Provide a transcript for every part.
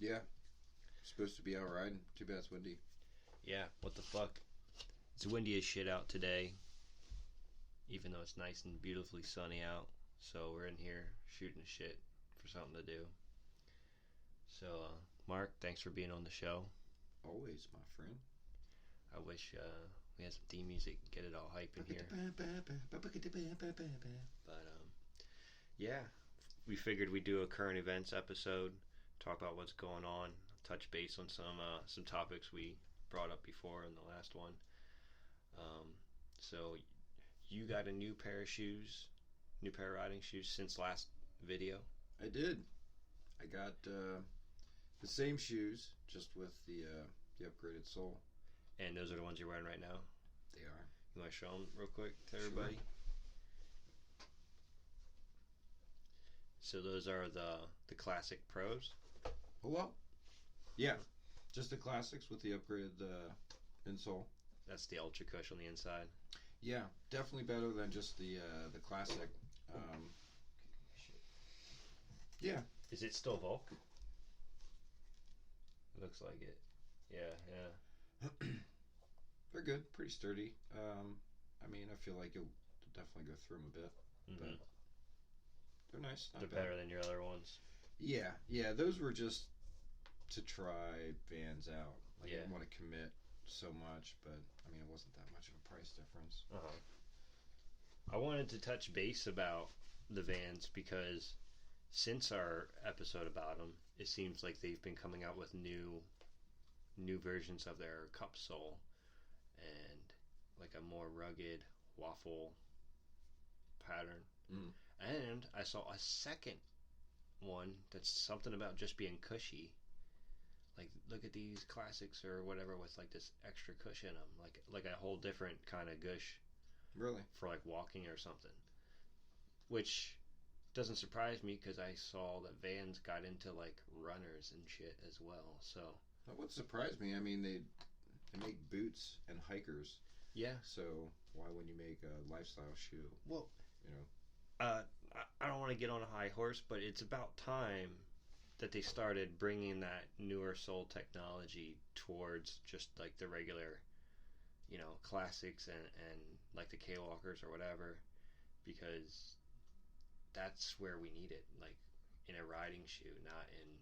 Yeah. Supposed to be out riding. Too bad it's windy. Yeah, what the fuck? It's windy as shit out today, even though it's nice and beautifully sunny out. So we're in here shooting shit for something to do. So, Mark, thanks for being on the show. Always, my friend. I wish we had some theme music, get it all hype in here. But, yeah, we figured we'd do a current events episode, talk about what's going on, touch base on some topics we brought up before in the last one. So you got a new pair of shoes, new pair of riding shoes since last video? I did. I got the same shoes, just with the upgraded sole. And those are the ones you're wearing right now? They are. You want to show them real quick to everybody? Sure. So those are the classic pros? Oh, well. Yeah. Just the classics with the upgraded insole. That's the Ultra Cush on the inside. Yeah, definitely better than just the classic. Yeah. Is it still Volk? It looks like it. Yeah. They're good, pretty sturdy. I mean, I feel like you'll definitely go through them a bit, but they're nice. They're better than your other ones. Yeah. Those were just to try Vans out. Like, I didn't want to commit so much, but I mean, it wasn't that much of a price difference. I wanted to touch base about the Vans because since our episode about them, it seems like they've been coming out with new versions of their cup sole and like a more rugged waffle pattern. And I saw a second one that's something about just being cushy. Like, look at these classics or whatever with like this extra cushion in them, like a whole different kind of gush. Really? For like walking or something, which doesn't surprise me because I saw that Vans got into like runners and shit as well. So that would surprise me. I mean, they make boots and hikers. Yeah. So why wouldn't you make a lifestyle shoe? Well, you know, I don't want to get on a high horse, but it's about time that they started bringing that newer sole technology towards just like the regular, classics and like the K-Walkers or whatever, because that's where we need it, like in a riding shoe, not in.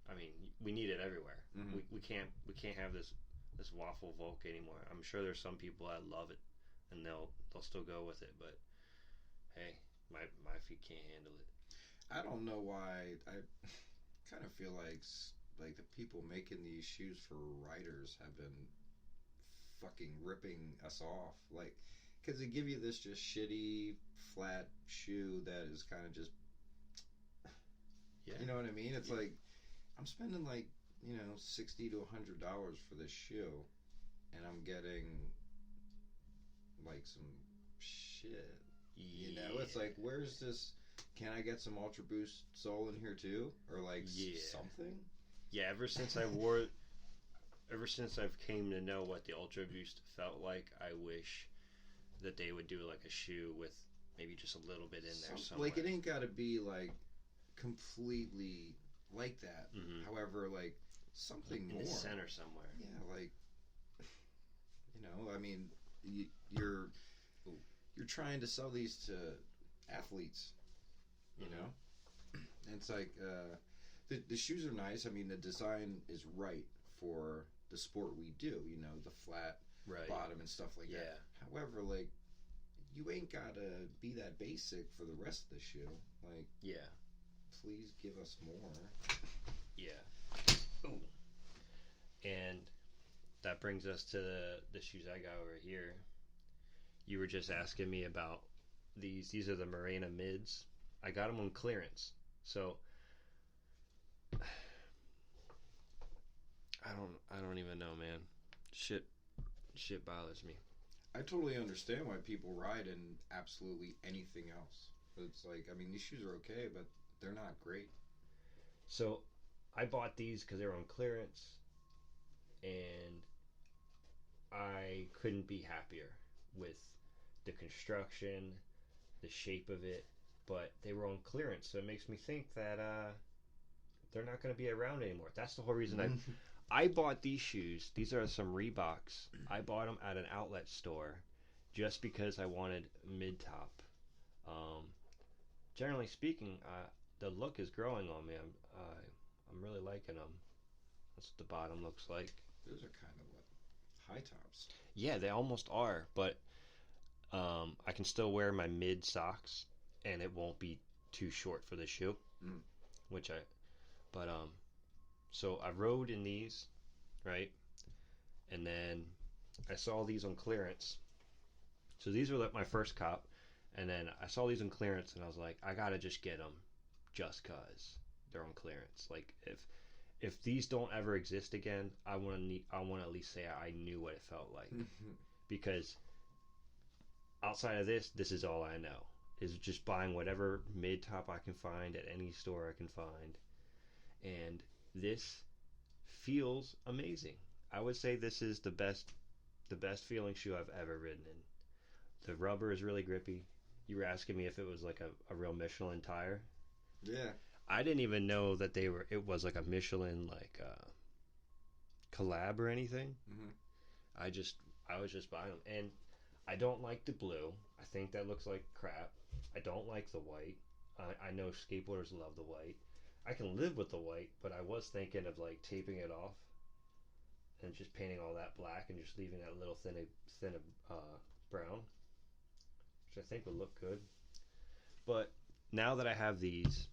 I mean, we need it everywhere. We can't have this waffle Volk anymore. I'm sure there's some people that love it and they'll still go with it, but hey, my feet can't handle it. I don't know why. I kind of feel like the people making these shoes for riders have been fucking ripping us off. Like, because they give you this just shitty flat shoe that is kind of just, you know what I mean? It's like I'm spending like $60 to $100 for this shoe, and I'm getting like some shit. It's like, where's this? Can I get some Ultra Boost sole in here too, or like something? Yeah, ever since I've came to know what the Ultra Boost felt like, I wish that they would do like a shoe with maybe just a little bit in there somewhere. Like, it ain't got to be like completely like that. However, like something in more the center somewhere. Yeah, like I mean, you're trying to sell these to athletes, and it's like the shoes are nice. I mean, the design is right for the sport we do. The flat bottom and stuff like that. However, like, you ain't gotta be that basic for the rest of the shoe. Like, please give us more. Yeah. Ooh. And that brings us to the shoes I got over here. You were just asking me about these. These are the Morena mids. I got them on clearance. So I don't even know, man. Shit bothers me. I totally understand why people ride in absolutely anything else. But it's like, I mean, these shoes are okay, but they're not great. So I bought these because they were on clearance, and I couldn't be happier with the construction, the shape of it, but they were on clearance, so it makes me think that they're not going to be around anymore. That's the whole reason I bought these shoes. These are some Reeboks. I bought them at an outlet store just because I wanted mid-top. Generally speaking, the look is growing on me. I'm really liking them. That's what the bottom looks like. Those are kind of what, high tops. Yeah, they almost are, but I can still wear my mid socks, and it won't be too short for the shoe. So I rode in these, right? And then I saw these on clearance. So these were like my first cop, and then I saw these on clearance, and I was like, I gotta just get them, just cause they're on clearance. Like if these don't ever exist again, I want to at least say I knew what it felt like, because outside of this is all I know is just buying whatever mid top I can find at any store I can find, and this feels amazing. I would say this is the best feeling shoe I've ever ridden in. The rubber is really grippy. You were asking me if it was like a real Michelin tire. Yeah. I didn't even know that it was like a Michelin like collab or anything. Mm-hmm. I was just buying them, and I don't like the blue. I think that looks like crap. I don't like the white. I know skateboarders love the white. I can live with the white, but I was thinking of like taping it off and just painting all that black and just leaving that little thin brown, which I think would look good. But now that I have these,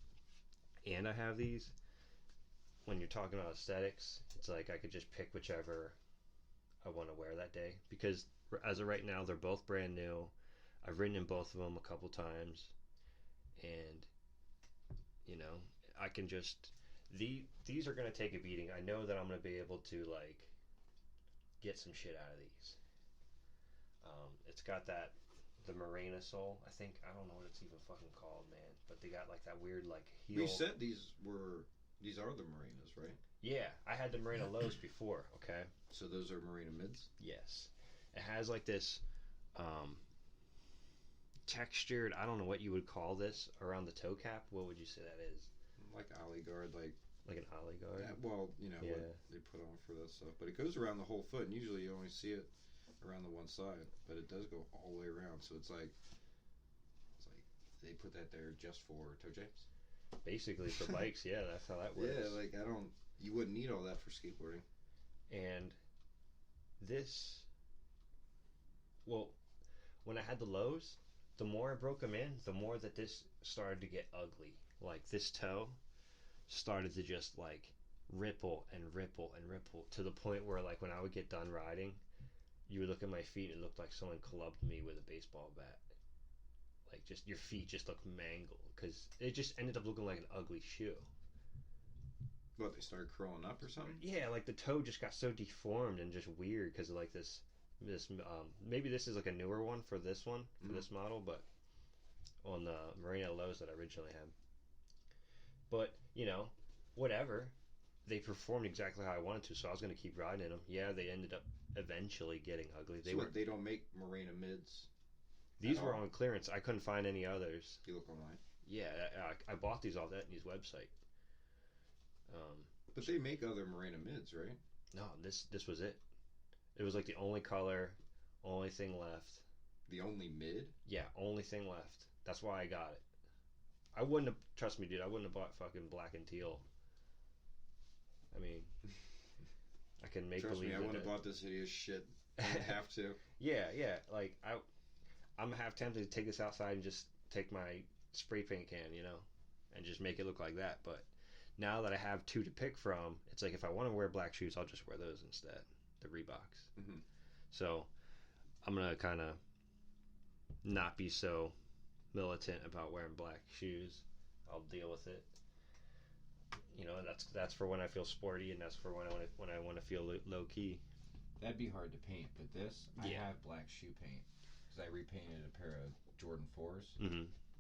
when you're talking about aesthetics, it's like I could just pick whichever I want to wear that day, because as of right now, they're both brand new. I've ridden in both of them a couple times, and you know, I can just these are gonna take a beating. I know that I'm gonna be able to like get some shit out of these. It's got the Morena sole. I think, I don't know what it's even fucking called, man, but they got like that weird like heel. We said these are the Morenas, right? Yeah, I had the Morena lows before. Okay. So those are Morena mids? Yes. It has like this textured, I don't know what you would call this, around the toe cap. What would you say that is? Like ollie guard, like an ollie guard. Yeah, well, you know what they put on for that stuff, but it goes around the whole foot, and usually you only see it around the one side, but it does go all the way around. So it's like they put that there just for toe jams. Basically for bikes, yeah, that's how that works. Yeah, like you wouldn't need all that for skateboarding. And this, well, when I had the lows, the more I broke them in, the more that this started to get ugly. Like this toe started to just like ripple and ripple and ripple to the point where like when I would get done riding, you would look at my feet and it looked like someone clubbed me with a baseball bat. Like just your feet just looked mangled because it just ended up looking like an ugly shoe. What, they started curling up or something? Yeah, like the toe just got so deformed and just weird because of like this maybe this is like a newer one for this one, for this model, but on the Morena lows that I originally had. But, you know, whatever. They performed exactly how I wanted to, so I was going to keep riding in them. Yeah, they ended up eventually getting ugly. They don't make Morena mids? These were on clearance. I couldn't find any others. You look online? Yeah, I bought these off Etnies website. But they make other Morena mids, right? No, this was it. It was like the only color, only thing left. The only mid? Yeah, only thing left. That's why I got it. I wouldn't have, trust me, dude, I wouldn't have bought fucking black and teal. I mean, I can make trust believe. Trust me, I wouldn't have bought this hideous shit. I have to. Yeah. Like, I'm half tempted to take this outside and just take my spray paint can, you know, and just make it look like that. But now that I have two to pick from, it's like if I want to wear black shoes, I'll just wear those instead. The Reeboks. Mm-hmm. So I'm going to kind of not be so militant about wearing black shoes. I'll deal with it. You know, that's for when I feel sporty, and that's for when I want to feel low key. That'd be hard to paint, but this, I have black shoe paint because I repainted a pair of Jordan 4s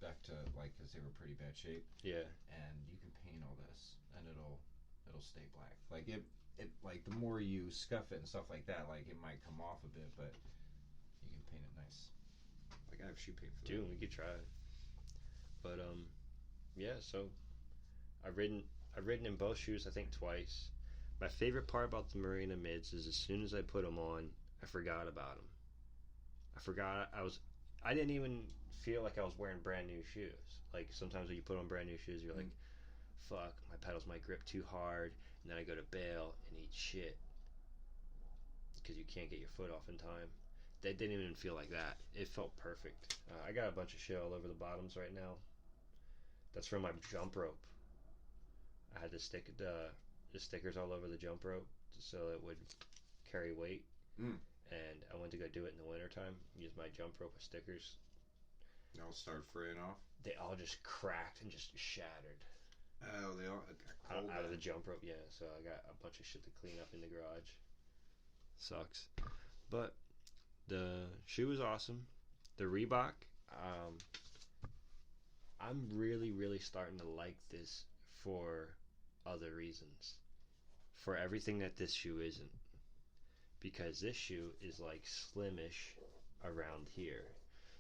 back to like because they were pretty bad shape. Yeah, and you can paint all this, and it'll stay black. Like it like the more you scuff it and stuff like that, like it might come off a bit, but you can paint it nice. Like I have shoe paint for dude, we could try it. But yeah, so I've ridden I've ridden in both shoes, I think, twice. My favorite part about the Marina mids is as soon as I put them on, I forgot about them. I didn't even feel like I was wearing brand new shoes. Like sometimes when you put on brand new shoes, you're like, fuck, my pedals might grip too hard, and then I go to bail and eat shit because you can't get your foot off in time. They didn't even feel like that. It felt perfect. I got a bunch of shit all over the bottoms right now. That's from my jump rope. I had to stick the stickers all over the jump rope so it would carry weight. And I went to go do it in the wintertime. Use my jump rope with stickers. They all started fraying off? They all just cracked and just shattered. Oh, they all got cold out of the jump rope, yeah. So I got a bunch of shit to clean up in the garage. Sucks. But the shoe was awesome. The Reebok, I'm really, really starting to like this for other reasons. For everything that this shoe isn't. Because this shoe is like slimish around here.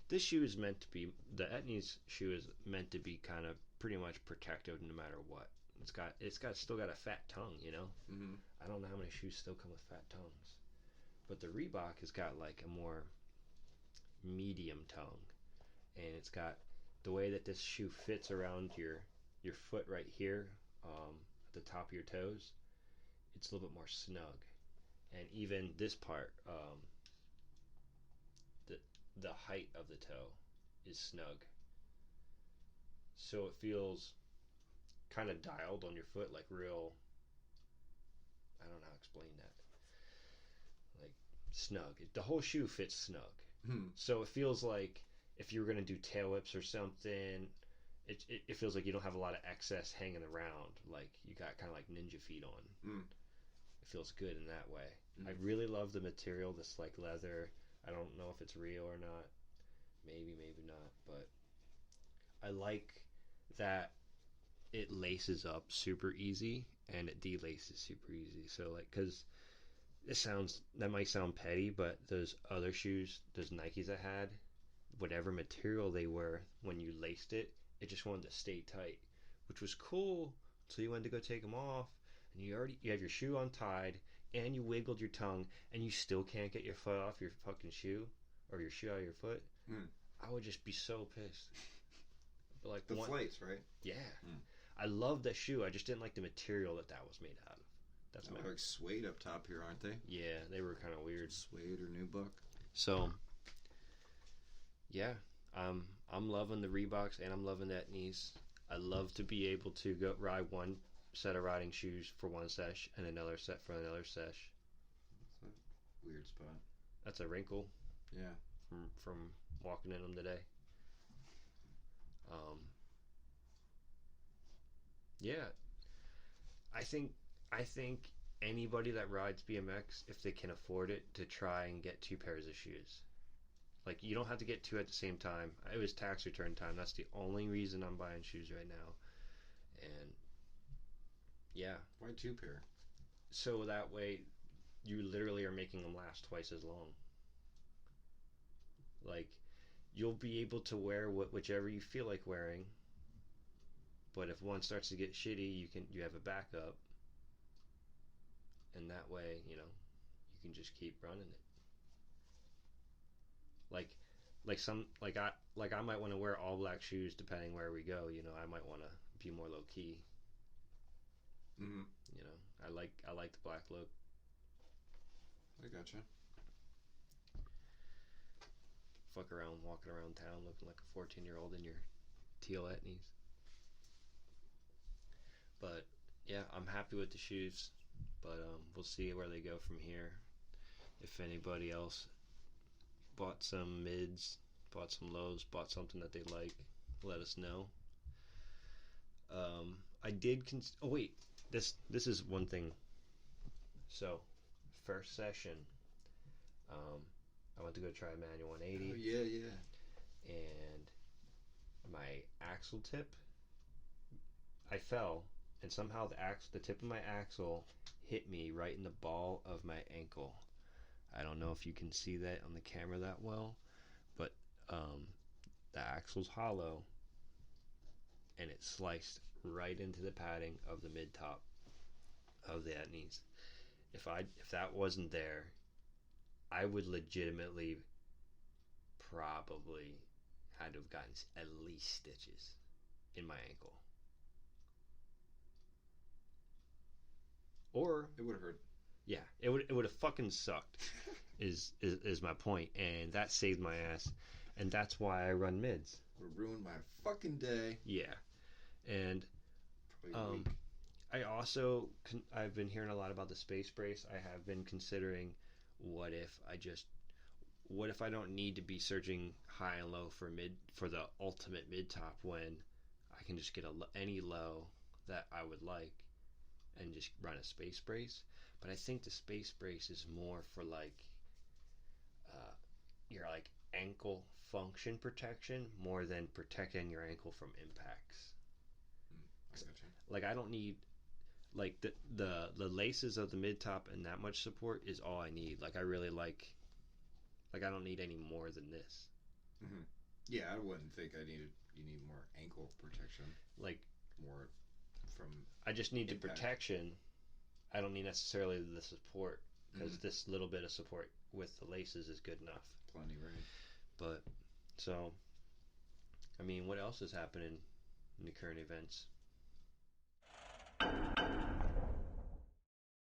This shoe is meant to be, the Etnies shoe is meant to be kind of pretty much protective no matter what. It's still got a fat tongue, you know? Mm-hmm. I don't know how many shoes still come with fat tongues. But the Reebok has got like a more medium tongue. And it's got the way that this shoe fits around your foot right here, at the top of your toes. It's a little bit more snug. And even this part, the height of the toe is snug. So it feels kind of dialed on your foot, like real, I don't know how to explain that. Like snug. The whole shoe fits snug. So it feels like if you were going to do tail whips or something, it feels like you don't have a lot of excess hanging around. Like you got kind of like ninja feet on. It feels good in that way. I really love the material, this like leather. I don't know if it's real or not. Maybe not. But I like that it laces up super easy and it delaces super easy. So like, cause that might sound petty, but those other shoes, those Nikes I had, whatever material they were, when you laced it, it just wanted to stay tight, which was cool. So you went to go take them off, and you have your shoe untied, and you wiggled your tongue, and you still can't get your foot off your fucking shoe, or your shoe out of your foot. I would just be so pissed. But like the flights, right? Yeah. I love that shoe. I just didn't like the material that was made out of. That's my like suede up top here, aren't they? Yeah, they were kind of weird. Suede or nubuck. So, yeah, I'm loving the Reeboks and I'm loving the Etnies. I love to be able to go ride one set of riding shoes for one sesh and another set for another sesh. That's a weird spot. That's a wrinkle. Yeah. From walking in them today. Yeah. I think anybody that rides BMX, if they can afford it, to try and get 2 pairs of shoes. Like, you don't have to get 2 at the same time. It was tax return time. That's the only reason I'm buying shoes right now. And yeah. Why 2 pair? So that way, you literally are making them last twice as long. Like, you'll be able to wear whichever you feel like wearing. But if one starts to get shitty, you have a backup. And that way, you can just keep running it. I might want to wear all black shoes depending where we go. I might want to be more low key. I like the black look. I gotcha. Fuck around, walking around town looking like a 14-year-old in your teal Etnies. But yeah, I'm happy with the shoes. But we'll see where they go from here. If anybody else bought some mids, bought some lows, bought something that they like, let us know. I did this is one thing. So, first session, I went to go try a manual 180. Oh, yeah. And my axle tip, I fell, and somehow the tip of my axle hit me right in the ball of my ankle. I don't know if you can see that on the camera that well, but the axle's hollow, and it sliced right into the padding of the mid top of the knees. If that wasn't there, I would legitimately probably had to have gotten at least stitches in my ankle. Or It would have hurt. yeah, it would have fucking sucked. is my point, and that saved my ass, and that's why I run mids. Would have ruined my fucking day. Yeah, and Probably a week. I also I've been hearing a lot about the space brace. I have been considering what if I don't need to be searching high and low for the ultimate mid top when I can just get any low that I would like and just run a space brace. But I think the space brace is more for like your like ankle function protection more than protecting your ankle from impacts. I gotcha. Like I don't need like the laces of the mid top and that much support is all I need. Like I really like I don't need any more than this. Mm-hmm. Yeah, I wouldn't think you need more ankle protection. Like more from. I just need impact. the protection. I don't need necessarily the support because this little bit of support with the laces is good enough. Plenty, right? But so, I mean, what else is happening in the current events?